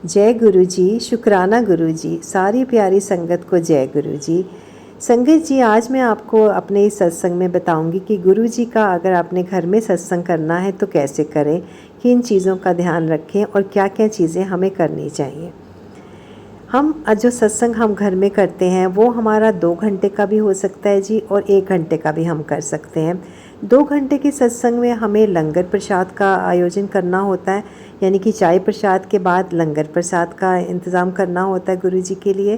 जय गुरु जी, शुक्राना गुरु जी, सारी प्यारी संगत को जय गुरु जी। संगत जी, आज मैं आपको अपने इस सत्संग में बताऊंगी कि गुरु जी का अगर अपने घर में सत्संग करना है तो कैसे करें, किन चीज़ों का ध्यान रखें और क्या क्या चीज़ें हमें करनी चाहिए। हम जो सत्संग हम घर में करते हैं वो हमारा 2 घंटे का भी हो सकता है जी, और 1 घंटे का भी हम कर सकते हैं। 2 घंटे के सत्संग में हमें लंगर प्रसाद का आयोजन करना होता है, यानी कि चाय प्रसाद के बाद लंगर प्रसाद का इंतज़ाम करना होता है गुरु जी के लिए।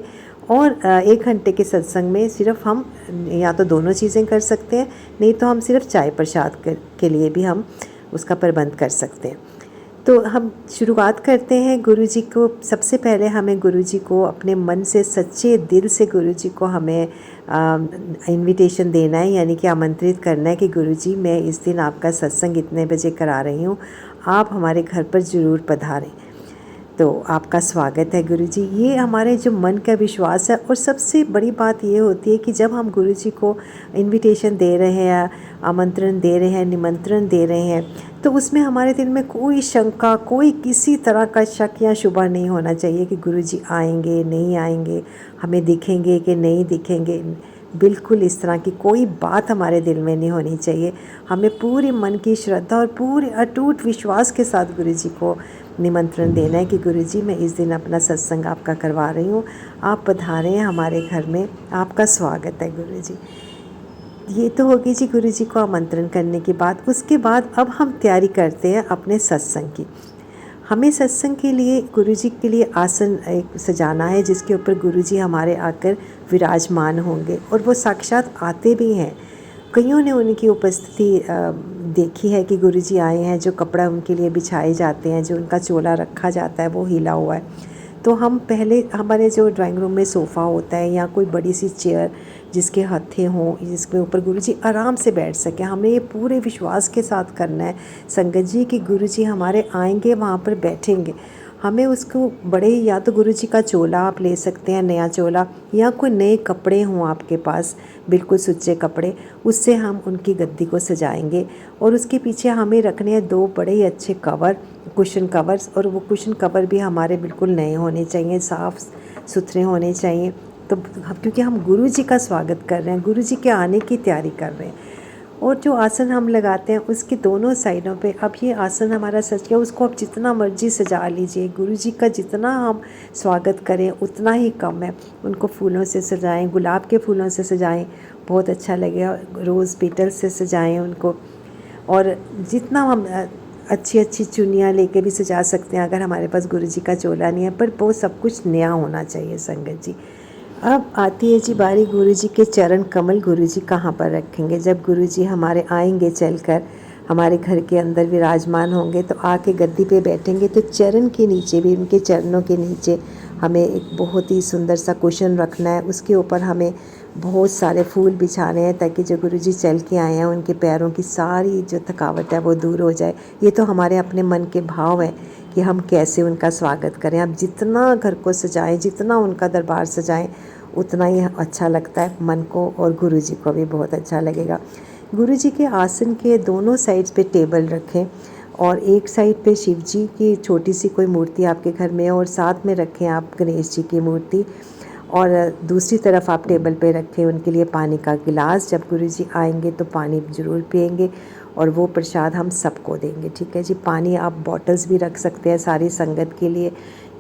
और 1 घंटे के सत्संग में सिर्फ हम या तो दोनों चीज़ें कर सकते हैं, नहीं तो हम सिर्फ चाय प्रसाद के लिए भी हम उसका प्रबंध कर सकते हैं। तो हम शुरुआत करते हैं। गुरु जी को सबसे पहले हमें गुरु जी को अपने मन से, सच्चे दिल से गुरु जी को हमें इनविटेशन देना है, यानी कि आमंत्रित करना है कि गुरु जी, मैं इस दिन आपका सत्संग इतने बजे करा रही हूँ, आप हमारे घर पर ज़रूर पधारें। तो आपका स्वागत है गुरु जी। ये हमारे जो मन का विश्वास है। और सबसे बड़ी बात ये होती है कि जब हम गुरु जी को इनविटेशन दे रहे हैं, आमंत्रण दे रहे हैं, निमंत्रण दे रहे हैं, तो उसमें हमारे दिल में कोई शंका, कोई किसी तरह का शक या शुबा नहीं होना चाहिए कि गुरु जी आएंगे नहीं आएंगे, हमें दिखेंगे कि नहीं दिखेंगे। बिल्कुल इस तरह की कोई बात हमारे दिल में नहीं होनी चाहिए। हमें पूरे मन की श्रद्धा और पूरे अटूट विश्वास के साथ गुरु जी को निमंत्रण देना है कि गुरु जी, मैं इस दिन अपना सत्संग आपका करवा रही हूँ, आप पधारें हमारे घर में, आपका स्वागत है गुरु जी। ये तो होगी जी गुरु जी को आमंत्रण करने की बात। उसके बाद अब हम तैयारी करते हैं अपने सत्संग की। हमें सत्संग के लिए गुरु जी के लिए आसन एक सजाना है, जिसके ऊपर गुरु जी हमारे आकर विराजमान होंगे, और वो साक्षात आते भी हैं। कईयों ने उनकी उपस्थिति देखी है कि गुरु जी आए हैं, जो कपड़ा उनके लिए बिछाए जाते हैं, जो उनका चोला रखा जाता है वो हिला हुआ है। तो हम पहले हमारे जो ड्राइंग रूम में सोफ़ा होता है या कोई बड़ी सी चेयर जिसके हत्थे हों, जिसके ऊपर गुरु जी आराम से बैठ सकें, हमें ये पूरे विश्वास के साथ करना है संगत जी कि गुरु जी हमारे आएंगे, वहाँ पर बैठेंगे। हमें उसको बड़े, या तो गुरु जी का चोला आप ले सकते हैं, नया चोला, या कोई नए कपड़े हों आपके पास, बिल्कुल सुच्चे कपड़े, उससे हम उनकी गद्दी को सजाएंगे। और उसके पीछे हमें रखने हैं 2 बड़े ही अच्छे कवर, कुशन कवर्स, और वो कुशन कवर भी हमारे बिल्कुल नए होने चाहिए, साफ़ सुथरे होने चाहिए। तो क्योंकि हम गुरु जी का स्वागत कर रहे हैं, गुरु जी के आने की तैयारी कर रहे हैं। और जो आसन हम लगाते हैं उसके दोनों साइडों पे, अब ये आसन हमारा सज गया, उसको आप जितना मर्जी सजा लीजिए। गुरु जी का जितना हम स्वागत करें उतना ही कम है। उनको फूलों से सजाएं, गुलाब के फूलों से सजाएं, बहुत अच्छा लगेगा। रोज़ पेटल से सजाएं उनको। और जितना हम अच्छी अच्छी चुनियाँ लेके भी सजा सकते हैं, अगर हमारे पास गुरु जी का चोला नहीं है, पर वो सब कुछ नया होना चाहिए संगत जी। अब आती है जी बारी गुरु जी के चरण कमल, गुरु जी कहाँ पर रखेंगे। जब गुरु जी हमारे आएंगे, चलकर हमारे घर के अंदर विराजमान होंगे, तो आके गद्दी पे बैठेंगे, तो चरण के नीचे भी, उनके चरणों के नीचे हमें एक बहुत ही सुंदर सा कुशन रखना है। उसके ऊपर हमें बहुत सारे फूल बिछाने हैं, ताकि जो गुरु जी चल के आए हैं उनके पैरों की सारी जो थकावट है वो दूर हो जाए। ये तो हमारे अपने मन के भाव हैं कि हम कैसे उनका स्वागत करें। आप जितना घर को सजाएं, जितना उनका दरबार सजाएं, उतना ही अच्छा लगता है मन को, और गुरु जी को भी बहुत अच्छा लगेगा। गुरु जी के आसन के दोनों साइड्स पे टेबल रखें, और एक साइड पे शिव जी की छोटी सी कोई मूर्ति आपके घर में, और साथ में रखें आप गणेश जी की मूर्ति, और दूसरी तरफ आप टेबल पे रखें उनके लिए पानी का गिलास। जब गुरु जी आएंगे तो पानी ज़रूर पिएंगे, और वो प्रसाद हम सबको देंगे। ठीक है जी। पानी आप बॉटल्स भी रख सकते हैं सारी संगत के लिए।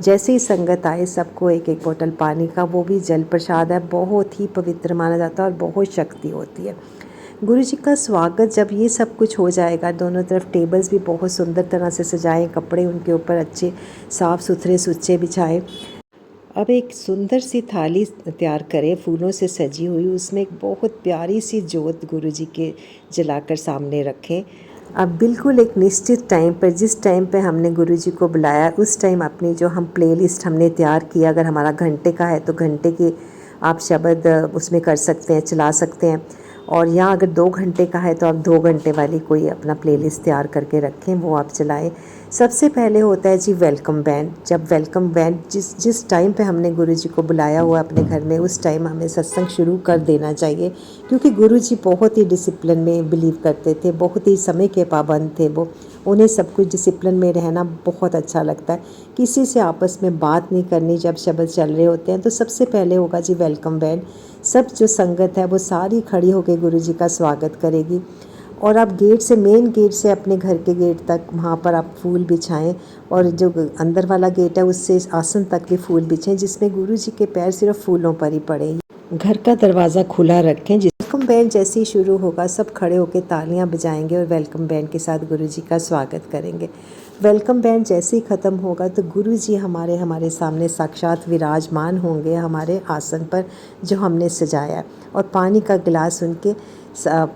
जैसे ही संगत आए सबको एक एक बोतल पानी का, वो भी जल प्रसाद है, बहुत ही पवित्र माना जाता है और बहुत शक्ति होती है। गुरु जी का स्वागत जब ये सब कुछ हो जाएगा, दोनों तरफ टेबल्स भी बहुत सुंदर तरह से सजाएं, कपड़े उनके ऊपर अच्छे साफ़ सुथरे सुच्चे बिछाएं। अब एक सुंदर सी थाली तैयार करें फूलों से सजी हुई, उसमें एक बहुत प्यारी सी जोत गुरु जी के जलाकर सामने रखें। अब बिल्कुल एक निश्चित टाइम पर, जिस टाइम पे हमने गुरु जी को बुलाया, उस टाइम अपनी जो हम प्लेलिस्ट हमने तैयार किया, अगर हमारा घंटे का है तो घंटे की आप शब्द उसमें कर सकते हैं, चला सकते हैं। और या अगर 2 घंटे का है तो आप 2 घंटे वाली कोई अपना प्लेलिस्ट तैयार करके रखें, वो आप चलाएं। सबसे पहले होता है जी वेलकम बैंड। जब वेलकम बैंड जिस टाइम पे हमने गुरुजी को बुलाया हुआ अपने घर में, उस टाइम हमें सत्संग शुरू कर देना चाहिए, क्योंकि गुरुजी बहुत ही डिसिप्लिन में बिलीव करते थे, बहुत ही समय के पाबंद थे वो। उन्हें सब कुछ डिसिप्लिन में रहना बहुत अच्छा लगता है। किसी से आपस में बात नहीं करनी जब शब्द चल रहे होते हैं। तो सबसे पहले होगा जी वेलकम बैंड। सब जो संगत है वो सारी खड़ी होकर गुरुजी का स्वागत करेगी, और आप गेट से, मेन गेट से अपने घर के गेट तक, वहाँ पर आप फूल बिछाएं, और जो अंदर वाला गेट है उससे आसन तक भी फूल बिछें, जिसमें गुरुजी के पैर सिर्फ फूलों पर ही पड़े। घर का दरवाज़ा खुला रखें। वेलकम बैंड जैसे ही शुरू होगा सब खड़े होकर तालियां बजाएंगे और वेलकम बैंड के साथ गुरुजी का स्वागत करेंगे। वेलकम बैंड जैसे ही ख़त्म होगा तो गुरुजी हमारे सामने साक्षात विराजमान होंगे हमारे आसन पर जो हमने सजाया, और पानी का गिलास उनके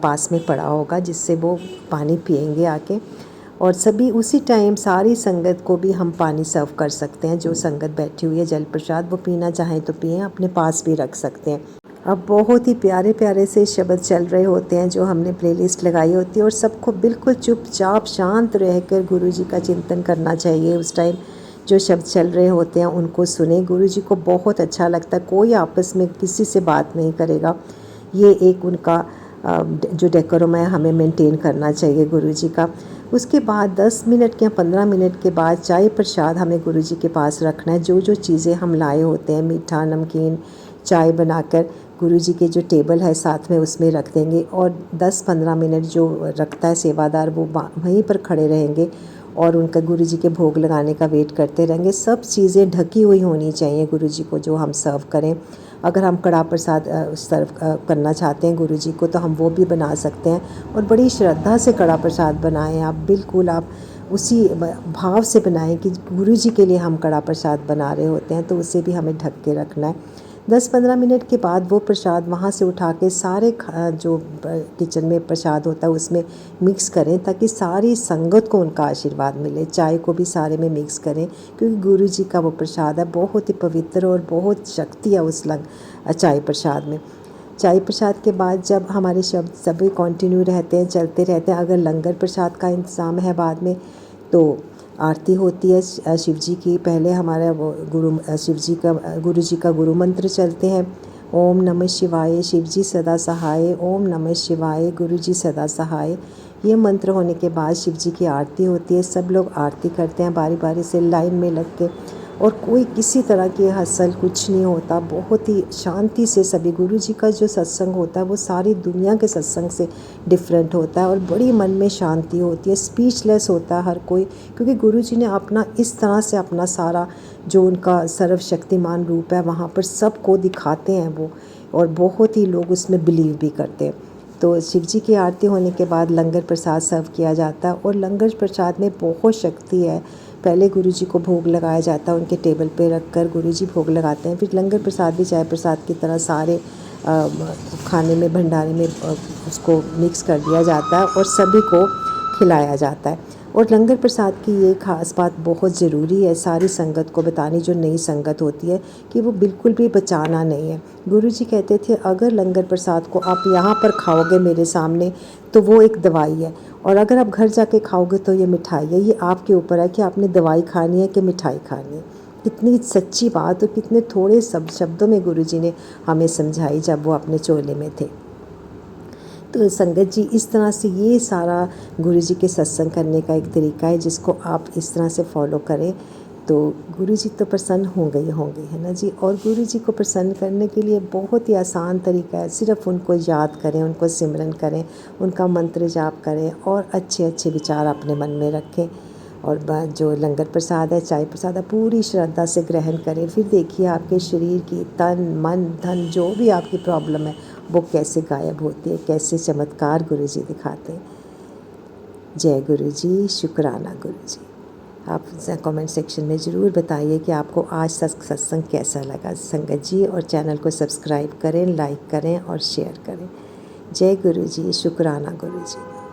पास में पड़ा होगा, जिससे वो पानी पिएंगे आके। और सभी उसी टाइम सारी संगत को भी हम पानी सर्व कर सकते हैं। जो संगत बैठी हुई है जल प्रसाद वो पीना चाहें तो पिएं, अपने पास भी रख सकते हैं। अब बहुत ही प्यारे प्यारे से शब्द चल रहे होते हैं जो हमने प्लेलिस्ट लगाई होती है, और सबको बिल्कुल चुपचाप शांत रहकर गुरुजी का चिंतन करना चाहिए। उस टाइम जो शब्द चल रहे होते हैं उनको सुने। गुरुजी को बहुत अच्छा लगता है, कोई आपस में किसी से बात नहीं करेगा। ये एक उनका जो डेकोरम है हमें मेंटेन करना चाहिए गुरुजी का। उसके बाद 10 मिनट या 15 मिनट के बाद चाय प्रसाद हमें गुरुजी के पास रखना है। जो जो चीज़ें हम लाए होते हैं, मीठा, नमकीन, चाय बनाकर गुरुजी के जो टेबल है साथ में उसमें रख देंगे, और 10-15 मिनट जो रखता है सेवादार वो वहीं पर खड़े रहेंगे और उनका गुरुजी के भोग लगाने का वेट करते रहेंगे। सब चीज़ें ढकी हुई होनी चाहिए गुरुजी को जो हम सर्व करें। अगर हम कड़ा प्रसाद सर्व करना चाहते हैं गुरुजी को तो हम वो भी बना सकते हैं, और बड़ी श्रद्धा से कड़ा प्रसाद बनाएं आप। बिल्कुल आप उसी भाव से बनाएं कि गुरुजी के लिए हम कड़ा प्रसाद बना रहे होते हैं, तो उसे भी हमें ढक के रखना है। 10-15 मिनट के बाद वो प्रसाद वहाँ से उठा के सारे जो किचन में प्रसाद होता है उसमें मिक्स करें, ताकि सारी संगत को उनका आशीर्वाद मिले। चाय को भी सारे में मिक्स करें, क्योंकि गुरुजी का वो प्रसाद है, बहुत ही पवित्र और बहुत शक्ति है उस चाय प्रसाद में। चाय प्रसाद के बाद जब हमारे शब्द सभी कंटिन्यू रहते हैं, चलते रहते हैं। अगर लंगर प्रसाद का इंतज़ाम है बाद में तो आरती होती है शिव जी की। पहले हमारा वो गुरुजी का गुरु मंत्र चलते हैं, ओम नमः शिवाय शिवजी सदा सहाय, ओम नमः शिवाय गुरुजी सदा सहाय। ये मंत्र होने के बाद शिव जी की आरती होती है। सब लोग आरती करते हैं बारी बारी से लाइन में लग के, और कोई किसी तरह की हसल कुछ नहीं होता। बहुत ही शांति से सभी, गुरुजी का जो सत्संग होता है वो सारी दुनिया के सत्संग से डिफरेंट होता है, और बड़ी मन में शांति होती है। स्पीचलेस होता है हर कोई, क्योंकि गुरुजी ने अपना इस तरह से अपना सारा जो उनका सर्वशक्तिमान रूप है वहाँ पर सबको दिखाते हैं वो, और बहुत ही लोग उसमें बिलीव भी करते हैं। तो शिव जी की आरती होने के बाद लंगर प्रसाद सर्व किया जाता है, और लंगर प्रसाद में बहुत शक्ति है। पहले गुरुजी को भोग लगाया जाता है, उनके टेबल पे रखकर गुरुजी भोग लगाते हैं। फिर लंगर प्रसाद भी चाय प्रसाद की तरह सारे खाने में, भंडारे में उसको मिक्स कर दिया जाता है और सभी को खिलाया जाता है। और लंगर प्रसाद की ये ख़ास बात बहुत ज़रूरी है सारी संगत को बतानी, जो नई संगत होती है, कि वो बिल्कुल भी बचाना नहीं है। गुरुजी कहते थे अगर लंगर प्रसाद को आप यहाँ पर खाओगे मेरे सामने तो वो एक दवाई है, और अगर आप घर जाके खाओगे तो ये मिठाई है। ये आपके ऊपर है कि आपने दवाई खानी है कि मिठाई खानी है। कितनी सच्ची बात, और कितने थोड़े शब्दों में गुरुजी ने हमें समझाई जब वो अपने चोले में थे। तो संगत जी इस तरह से ये सारा गुरुजी के सत्संग करने का एक तरीका है, जिसको आप इस तरह से फॉलो करें तो गुरुजी तो प्रसन्न होंगे ही होंगे, है ना जी। और गुरुजी को प्रसन्न करने के लिए बहुत ही आसान तरीका है, सिर्फ उनको याद करें, उनको सिमरन करें, उनका मंत्र जाप करें, और अच्छे अच्छे विचार अपने मन में रखें। और जो लंगर प्रसाद है, चाय प्रसाद है, पूरी श्रद्धा से ग्रहण करें। फिर देखिए आपके शरीर की तन मन धन जो भी आपकी प्रॉब्लम है वो कैसे गायब होती है, कैसे चमत्कार गुरुजी दिखाते हैं। जय गुरुजी, शुक्राना गुरुजी। आप कमेंट सेक्शन में ज़रूर बताइए कि आपको आज सत्संग कैसा लगा संगत जी, और चैनल को सब्सक्राइब करें, लाइक करें और शेयर करें। जय गुरुजी, शुक्राना गुरुजी।